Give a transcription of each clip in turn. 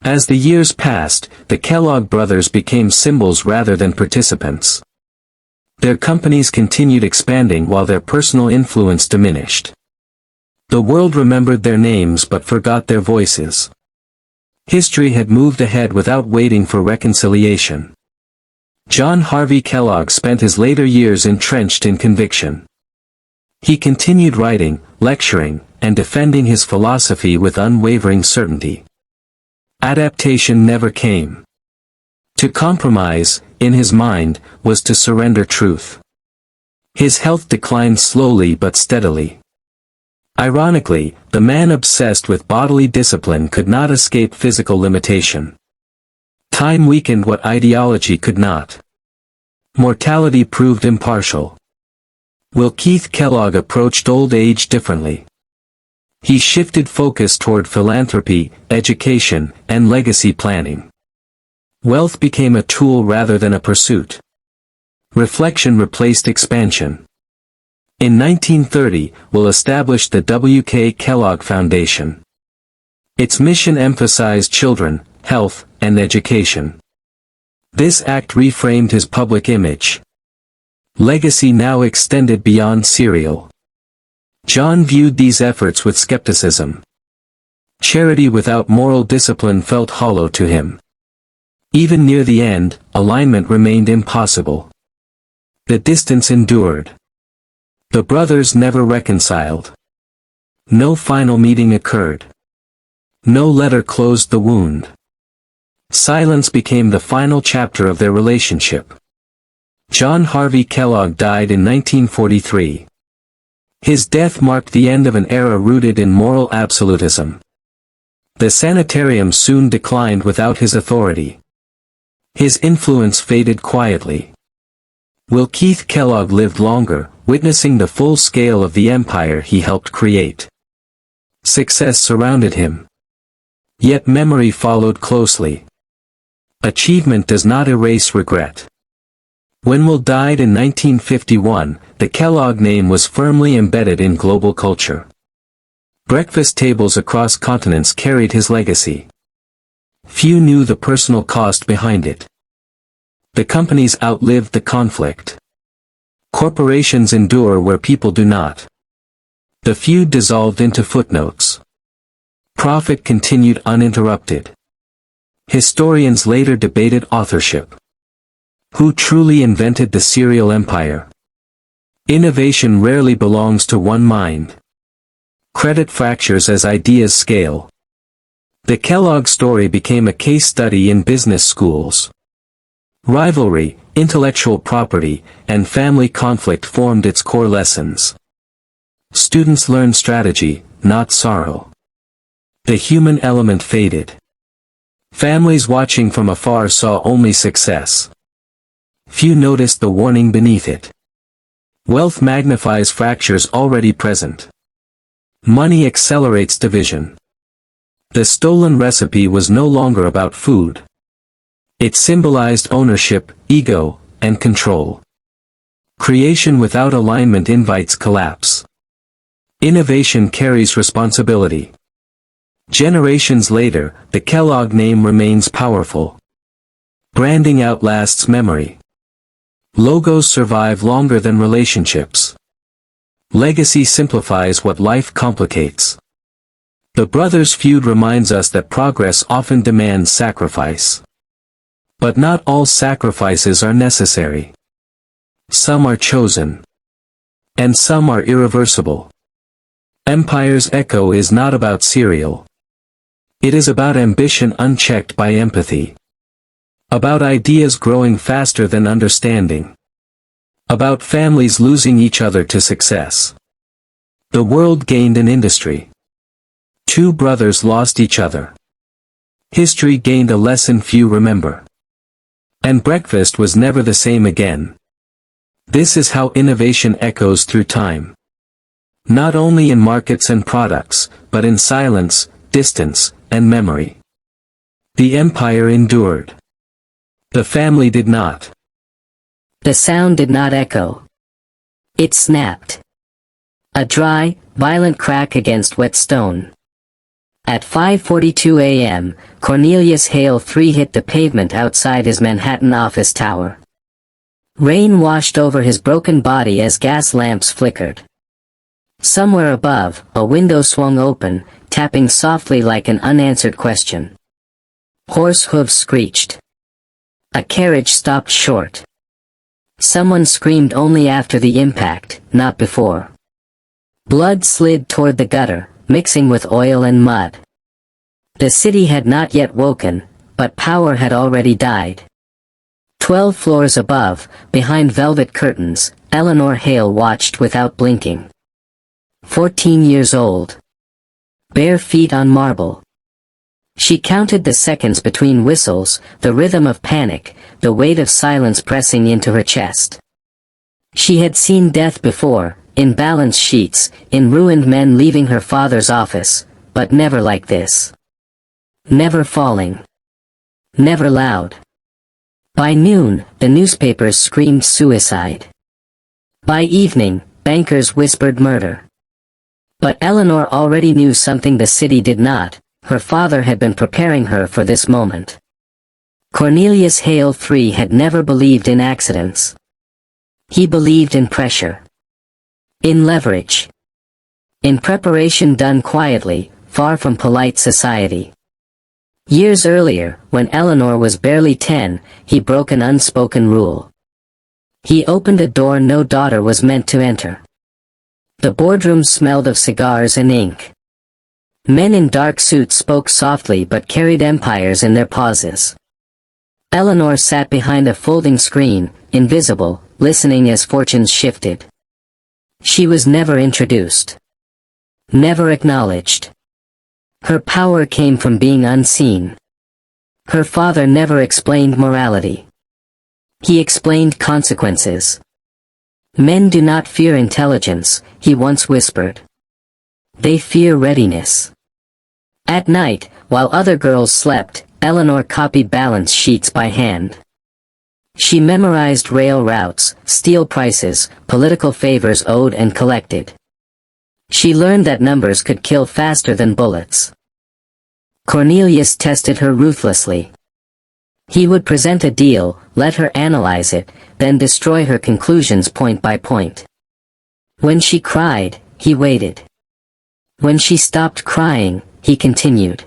As the years passed, the Kellogg brothers became symbols rather than participants. Their companies continued expanding while their personal influence diminished. The world remembered their names but forgot their voices. History had moved ahead without waiting for reconciliation. John Harvey Kellogg spent his later years entrenched in conviction. He continued writing, lecturing, and defending his philosophy with unwavering certainty. Adaptation never came. To compromise, in his mind, was to surrender truth. His health declined slowly but steadily. Ironically, the man obsessed with bodily discipline could not escape physical limitation. Time weakened what ideology could not. Mortality proved impartial. Will Keith Kellogg approached old age differently. He shifted focus toward philanthropy, education, and legacy planning. Wealth became a tool rather than a pursuit. Reflection replaced expansion. In 1930, Will established the W.K. Kellogg Foundation. Its mission emphasized children, health, and education. This act reframed his public image. Legacy now extended beyond cereal. John viewed these efforts with skepticism. Charity without moral discipline felt hollow to him. Even near the end, alignment remained impossible. The distance endured. The brothers never reconciled. No final meeting occurred. No letter closed the wound. Silence became the final chapter of their relationship. John Harvey Kellogg died in 1943. His death marked the end of an era rooted in moral absolutism. The sanitarium soon declined without his authority. His influence faded quietly. Will Keith Kellogg lived longer, witnessing the full scale of the empire he helped create. Success surrounded him. Yet memory followed closely. Achievement does not erase regret. When Will died in 1951, the Kellogg name was firmly embedded in global culture. Breakfast tables across continents carried his legacy. Few knew the personal cost behind it. The companies outlived the conflict. Corporations endure where people do not. The feud dissolved into footnotes. Profit continued uninterrupted. Historians later debated authorship. Who truly invented the cereal empire? Innovation rarely belongs to one mind. Credit fractures as ideas scale. The Kellogg story became a case study in business schools. Rivalry, intellectual property, and family conflict formed its core lessons. Students learned strategy, not sorrow. The human element faded. Families watching from afar saw only success. Few noticed the warning beneath it. Wealth magnifies fractures already present. Money accelerates division. The stolen recipe was no longer about food. It symbolized ownership, ego, and control. Creation without alignment invites collapse. Innovation carries responsibility. Generations later, the Kellogg name remains powerful. Branding outlasts memory. Logos survive longer than relationships. Legacy simplifies what life complicates. The brothers' feud reminds us that progress often demands sacrifice. But not all sacrifices are necessary. Some are chosen. And some are irreversible. Empire's echo is not about cereal. It is about ambition unchecked by empathy. About ideas growing faster than understanding. About families losing each other to success. The world gained an industry. Two brothers lost each other. History gained a lesson few remember. And breakfast was never the same again. This is how innovation echoes through time. Not only in markets and products, but in silence, distance, and memory. The empire endured. The family did not. The sound did not echo. It snapped. A dry, violent crack against wet stone. At 5:42 a.m., Cornelius Hale III hit the pavement outside his Manhattan office tower. Rain washed over his broken body as gas lamps flickered. Somewhere above, a window swung open, tapping softly like an unanswered question. Horse hooves screeched. A carriage stopped short. Someone screamed only after the impact, not before. Blood slid toward the gutter, mixing with oil and mud. The city had not yet woken, but power had already died. 12 floors above, behind velvet curtains, Eleanor Hale watched without blinking. 14 years old. Bare feet on marble. She counted the seconds between whistles, the rhythm of panic, the weight of silence pressing into her chest. She had seen death before, in balance sheets, in ruined men leaving her father's office, but never like this. Never falling. Never loud. By noon, the newspapers screamed suicide. By evening, bankers whispered murder. But Eleanor already knew something the city did not. Her father had been preparing her for this moment. Cornelius Hale III had never believed in accidents. He believed in pressure. In leverage. In preparation done quietly, far from polite society. Years earlier, when Eleanor was barely 10, he broke an unspoken rule. He opened a door no daughter was meant to enter. The boardrooms smelled of cigars and ink. Men in dark suits spoke softly but carried empires in their pauses. Eleanor sat behind a folding screen, invisible, listening as fortunes shifted. She was never introduced. Never acknowledged. Her power came from being unseen. Her father never explained morality. He explained consequences. Men do not fear intelligence, he once whispered. They fear readiness. At night, while other girls slept, Eleanor copied balance sheets by hand. She memorized rail routes, steel prices, political favors owed and collected. She learned that numbers could kill faster than bullets. Cornelius tested her ruthlessly. He would present a deal, let her analyze it, then destroy her conclusions point by point. When she cried, he waited. When she stopped crying, he continued.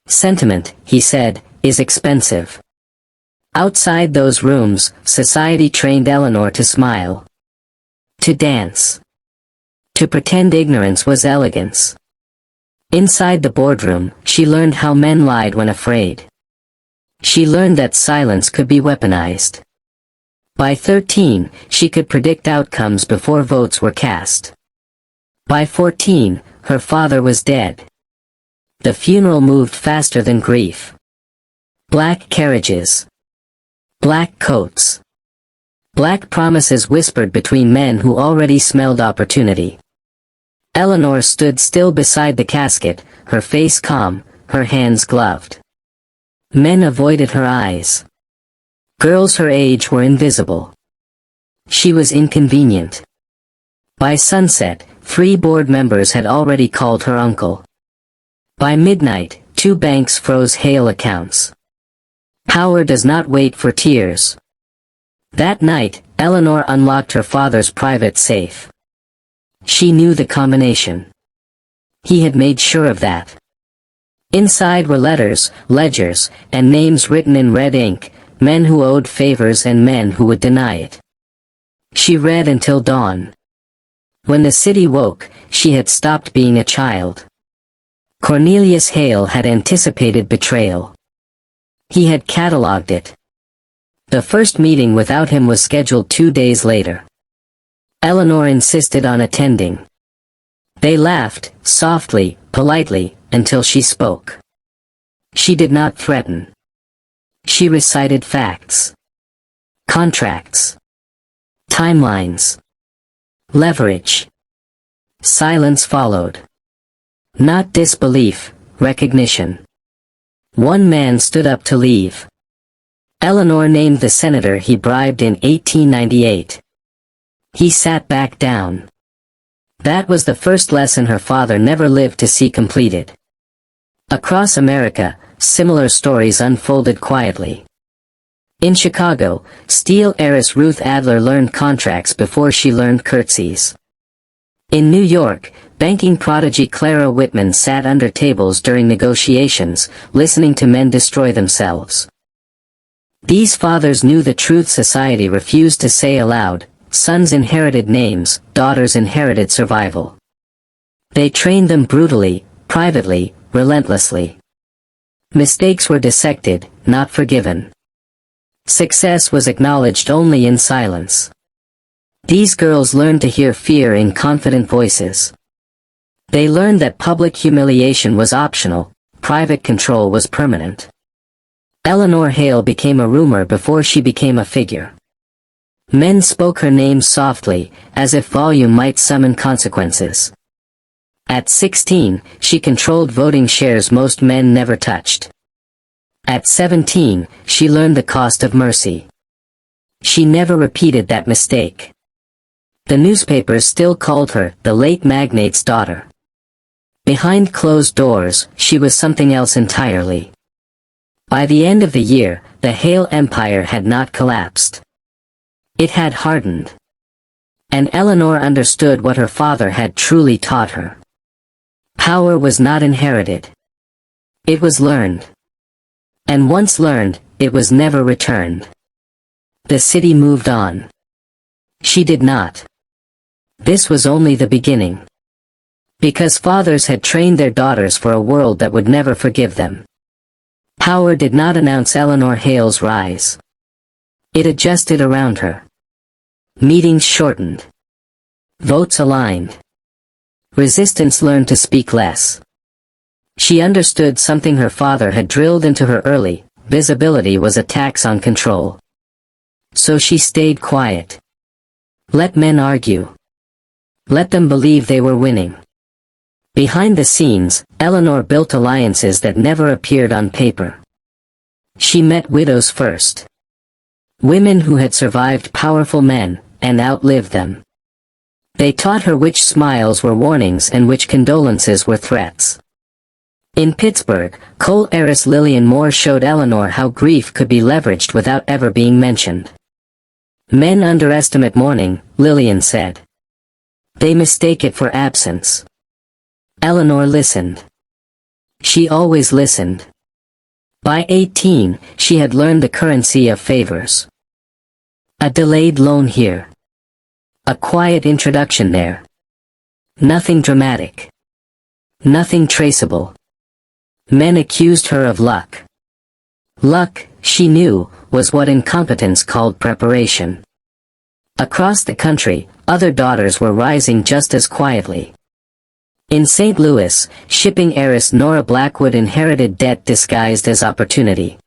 Sentiment, he said, is expensive. Outside those rooms, society trained Eleanor to smile. To dance. To pretend ignorance was elegance. Inside the boardroom, she learned how men lied when afraid. She learned that silence could be weaponized. By 13, she could predict outcomes before votes were cast. By 14, her father was dead. The funeral moved faster than grief. Black carriages. Black coats. Black promises whispered between men who already smelled opportunity. Eleanor stood still beside the casket, her face calm, her hands gloved. Men avoided her eyes. Girls her age were invisible. She was inconvenient. By sunset, 3 board members had already called her uncle. By midnight, 2 banks froze Hale accounts. Power does not wait for tears. That night, Eleanor unlocked her father's private safe. She knew the combination. He had made sure of that. Inside were letters, ledgers, and names written in red ink, men who owed favors and men who would deny it. She read until dawn. When the city woke, she had stopped being a child. Cornelius Hale had anticipated betrayal. He had catalogued it. The first meeting without him was scheduled 2 days later. Eleanor insisted on attending. They laughed, softly, politely, until she spoke. She did not threaten. She recited facts. Contracts. Timelines. Leverage. Silence followed. Not disbelief, recognition. One man stood up to leave. Eleanor named the senator he bribed in 1898. He sat back down. That was the first lesson her father never lived to see completed. Across America, similar stories unfolded quietly. In Chicago, steel heiress Ruth Adler learned contracts before she learned curtsies. In New York, banking prodigy Clara Whitman sat under tables during negotiations, listening to men destroy themselves. These fathers knew the truth society refused to say aloud: sons inherited names, daughters inherited survival. They trained them brutally, privately, relentlessly. Mistakes were dissected, not forgiven. Success was acknowledged only in silence. These girls learned to hear fear in confident voices. They learned that public humiliation was optional, private control was permanent. Eleanor Hale became a rumor before she became a figure. Men spoke her name softly, as if volume might summon consequences. At 16, she controlled voting shares most men never touched. At 17, she learned the cost of mercy. She never repeated that mistake. The newspapers still called her the late magnate's daughter. Behind closed doors, she was something else entirely. By the end of the year, the Hale empire had not collapsed. It had hardened. And Eleanor understood what her father had truly taught her. Power was not inherited. It was learned. And once learned, it was never returned. The city moved on. She did not. This was only the beginning. Because fathers had trained their daughters for a world that would never forgive them. Power did not announce Eleanor Hale's rise. It adjusted around her. Meetings shortened. Votes aligned. Resistance learned to speak less. She understood something her father had drilled into her early: visibility was a tax on control. So she stayed quiet. Let men argue. Let them believe they were winning. Behind the scenes, Eleanor built alliances that never appeared on paper. She met widows first. Women who had survived powerful men, and outlived them. They taught her which smiles were warnings and which condolences were threats. In Pittsburgh, coal heiress Lillian Moore showed Eleanor how grief could be leveraged without ever being mentioned. Men underestimate mourning, Lillian said. They mistake it for absence. Eleanor listened. She always listened. By 18, she had learned the currency of favors. A delayed loan here. A quiet introduction there. Nothing dramatic. Nothing traceable. Men accused her of luck. Luck, she knew, was what incompetence called preparation. Across the country, other daughters were rising just as quietly. In St. Louis, shipping heiress Nora Blackwood inherited debt disguised as opportunity.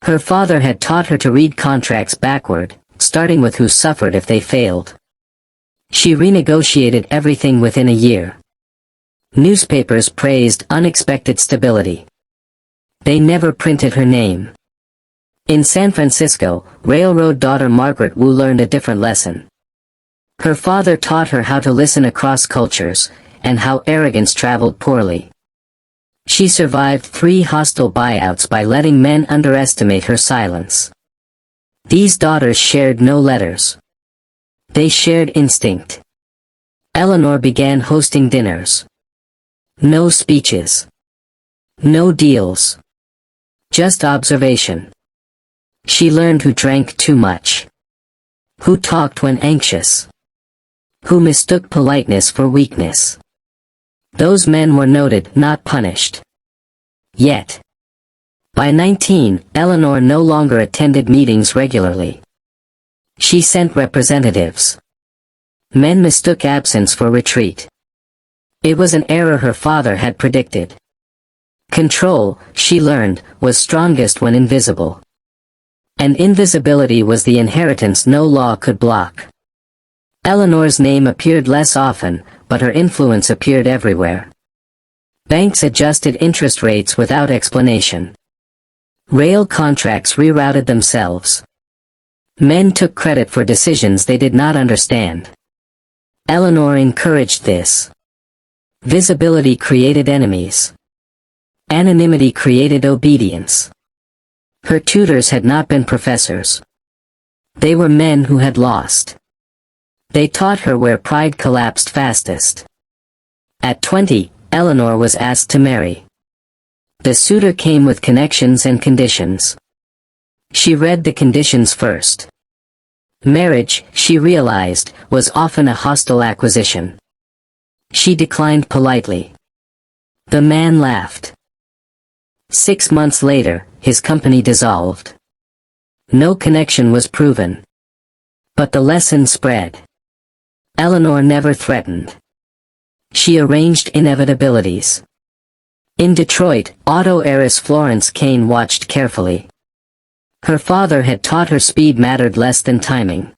Her father had taught her to read contracts backward, starting with who suffered if they failed. She renegotiated everything within a year. Newspapers praised unexpected stability. They never printed her name. In San Francisco, railroad daughter Margaret Wu learned a different lesson. Her father taught her how to listen across cultures, and how arrogance traveled poorly. She survived 3 hostile buyouts by letting men underestimate her silence. These daughters shared no letters. They shared instinct. Eleanor began hosting dinners. No speeches. No deals. Just observation. She learned who drank too much. Who talked when anxious. Who mistook politeness for weakness. Those men were noted, not punished. Yet. By 19, Eleanor no longer attended meetings regularly. She sent representatives. Men mistook absence for retreat. It was an error her father had predicted. Control, she learned, was strongest when invisible. And invisibility was the inheritance no law could block. Eleanor's name appeared less often, but her influence appeared everywhere. Banks adjusted interest rates without explanation. Rail contracts rerouted themselves. Men took credit for decisions they did not understand. Eleanor encouraged this. Visibility created enemies. Anonymity created obedience. Her tutors had not been professors. They were men who had lost. They taught her where pride collapsed fastest. At 20, Eleanor was asked to marry. The suitor came with connections and conditions. She read the conditions first. Marriage, she realized, was often a hostile acquisition. She declined politely. The man laughed. 6 months later, his company dissolved. No connection was proven. But the lesson spread. Eleanor never threatened. She arranged inevitabilities. In Detroit, auto heiress Florence Kane watched carefully. Her father had taught her speed mattered less than timing.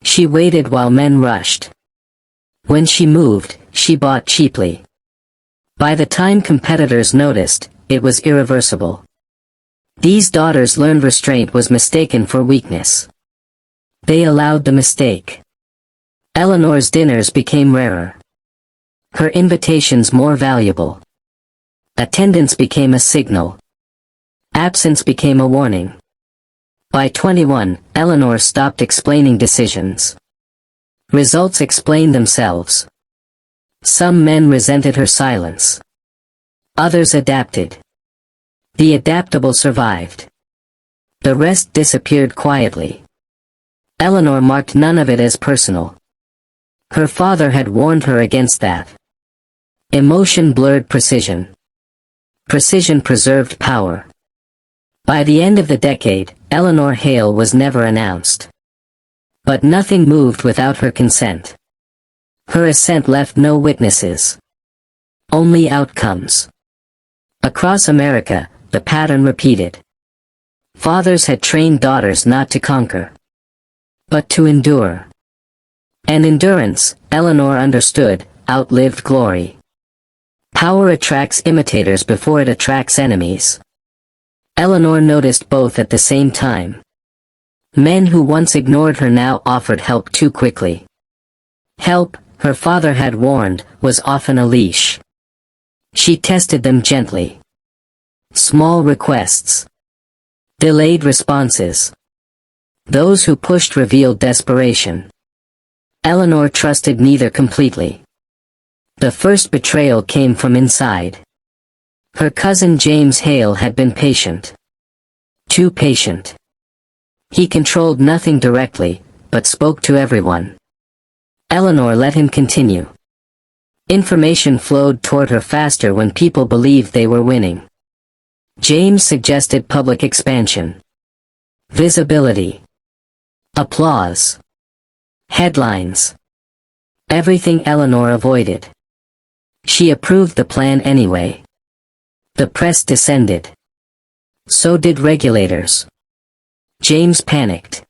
She waited while men rushed. When she moved, she bought cheaply. By the time competitors noticed, it was irreversible. These daughters learned restraint was mistaken for weakness. They allowed the mistake. Eleanor's dinners became rarer. Her invitations more valuable. Attendance became a signal. Absence became a warning. By 21, Eleanor stopped explaining decisions. Results explained themselves. Some men resented her silence. Others adapted. The adaptable survived. The rest disappeared quietly. Eleanor marked none of it as personal. Her father had warned her against that. Emotion blurred precision. Precision preserved power. By the end of the decade, Eleanor Hale was never announced. But nothing moved without her consent. Her assent left no witnesses. Only outcomes. Across America, the pattern repeated. Fathers had trained daughters not to conquer, but to endure. And endurance, Eleanor understood, outlived glory. Power attracts imitators before it attracts enemies. Eleanor noticed both at the same time. Men who once ignored her now offered help too quickly. Help, her father had warned, was often a leash. She tested them gently. Small requests. Delayed responses. Those who pushed revealed desperation. Eleanor trusted neither completely. The first betrayal came from inside. Her cousin James Hale had been patient. Too patient. He controlled nothing directly, but spoke to everyone. Eleanor let him continue. Information flowed toward her faster when people believed they were winning. James suggested public expansion. Visibility. Applause. Headlines. Everything Eleanor avoided. She approved the plan anyway. The press descended. So did regulators. James panicked.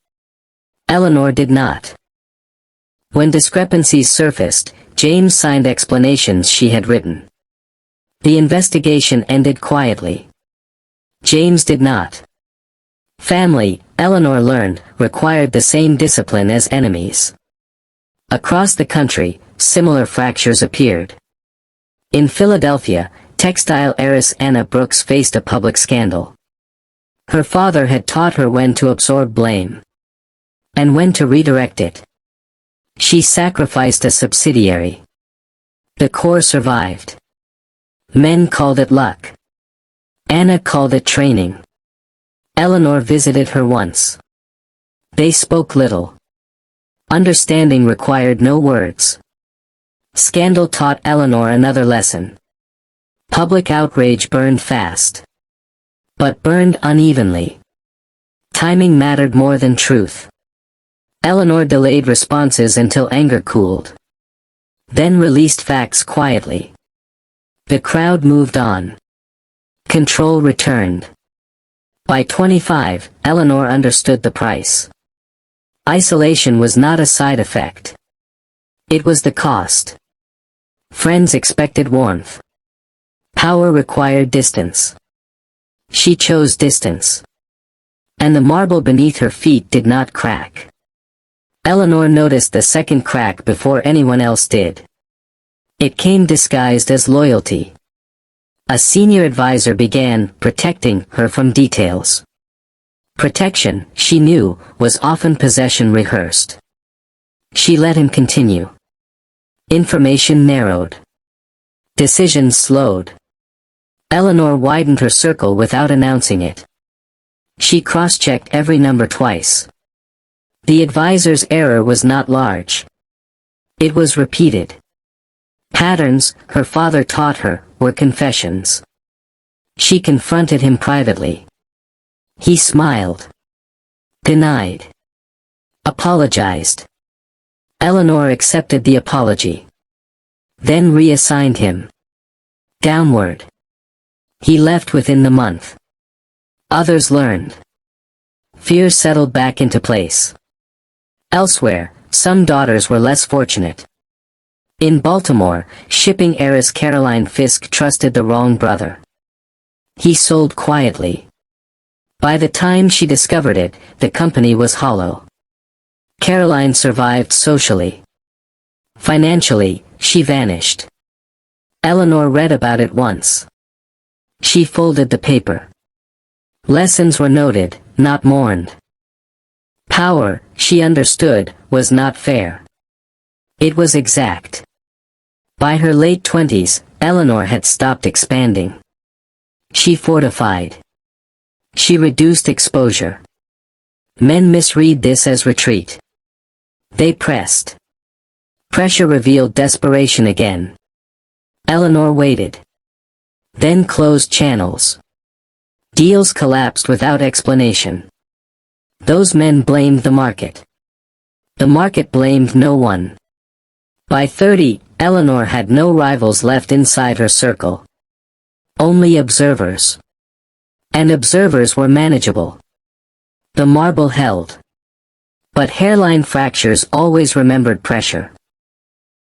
Eleanor did not. When discrepancies surfaced, James signed explanations she had written. The investigation ended quietly. James did not. Family, Eleanor learned, required the same discipline as enemies. Across the country, similar fractures appeared. In Philadelphia, textile heiress Anna Brooks faced a public scandal. Her father had taught her when to absorb blame. And when to redirect it. She sacrificed a subsidiary. The core survived. Men called it luck. Anna called it training. Eleanor visited her once. They spoke little. Understanding required no words. Scandal taught Eleanor another lesson. Public outrage burned fast. But burned unevenly. Timing mattered more than truth. Eleanor delayed responses until anger cooled. Then released facts quietly. The crowd moved on. Control returned. By 25, Eleanor understood the price. Isolation was not a side effect. It was the cost. Friends expected warmth. Power required distance. She chose distance. And the marble beneath her feet did not crack. Eleanor noticed the second crack before anyone else did. It came disguised as loyalty. A senior advisor began protecting her from details. Protection, she knew, was often possession rehearsed. She let him continue. Information narrowed. Decisions slowed. Eleanor widened her circle without announcing it. She cross-checked every number twice. The advisor's error was not large. It was repeated. Patterns, her father taught her, were confessions. She confronted him privately. He smiled. Denied. Apologized. Eleanor accepted the apology. Then reassigned him. Downward. He left within the month. Others learned. Fear settled back into place. Elsewhere, some daughters were less fortunate. In Baltimore, shipping heiress Caroline Fisk trusted the wrong brother. He sold quietly. By the time she discovered it, the company was hollow. Caroline survived socially. Financially, she vanished. Eleanor read about it once. She folded the paper. Lessons were noted, not mourned. Power, she understood, was not fair. It was exact. By her late 20s, Eleanor had stopped expanding. She fortified. She reduced exposure. Men misread this as retreat. They pressed. Pressure revealed desperation again. Eleanor waited. Then closed channels. Deals collapsed without explanation. Those men blamed the market. The market blamed no one. By 30, Eleanor had no rivals left inside her circle. Only observers. And observers were manageable. The marble held. But hairline fractures always remembered pressure.